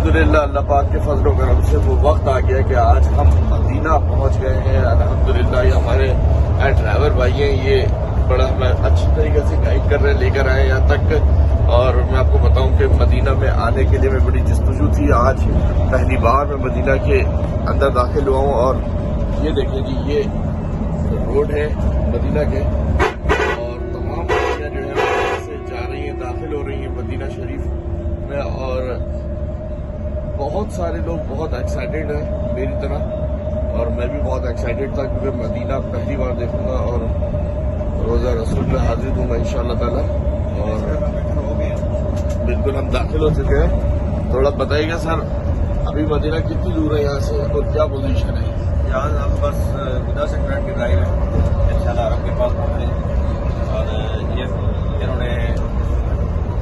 अल्हम्दुलिल्लाह अल्लाह पाक के फजल व करम से वो वक्त आ गया कि आज हम मदीना पहुंच गए हैं। अल्हम्दुलिल्लाह ये हमारे ड्राइवर भाई हैं, ये बड़ा हमें अच्छी तरीके से गाइड कर रहे हैं, लेकर आए यहाँ तक। और मैं आपको बताऊं कि मदीना में आने के लिए मैं बड़ी जस्तजू थी। आज पहली बार मैं मदीना के अंदर दाखिल हुआ हूँ और ये देखिए जी, ये रोड है मदीना के और तमाम गाड़ियाँ जो है वहाँ से जा रही हैं, दाखिल हो रही हैं मदीना शरीफ में। और बहुत सारे लोग बहुत एक्साइटेड हैं मेरी तरह, और मैं भी बहुत एक्साइटेड था क्योंकि मदीना पहली बार देखूंगा और रोज़ा रसूल में हाजिर दूंगा इंशाअल्लाह ताला। और बिल्कुल हम दाखिल हो चुके हैं। थोड़ा बताइएगा सर, अभी मदीना कितनी दूर है यहाँ से और क्या पोजीशन है? यहाँ हम बस 10 मिनट की ड्राइव है इंशाल्लाह हरम के पास पहुँचे। और ये इन्होंने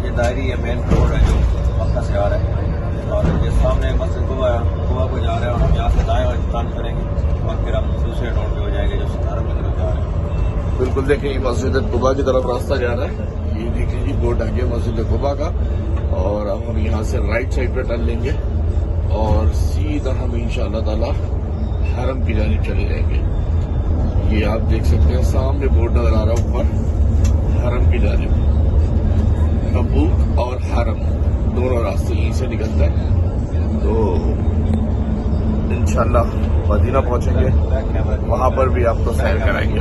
ये दायरी है, मेन रोड है जो मक्का से आ रहा है। और ये सामने मस्जिद कुबा को जा रहे हैं और हम यहाँ से दाएं और टर्न करेंगे और फिर हम दूसरे रोड पे हो जाएंगे जो हरम की तरफ जा रहे हैं। बिल्कुल देखिए, मस्जिद कुबा की तरफ रास्ता जा रहा है। ये देखिए जी, बोर्ड आ गया मस्जिद कुबा का। और अब हम यहाँ से राइट साइड पे टर्न लेंगे और सीधा हम इंशाअल्लाह ताला हरम की जानिब चले जाएंगे। ये आप देख सकते हैं सामने बोर्ड नजर आ रहा है ऊपर, हरम की जानिब। तबूक और हरम दोनों रास्ते यहीं से निकलते हैं। तो इंशाअल्लाह मदीना पहुंचेंगे, वहां पर भी आपको सैर कराएंगे।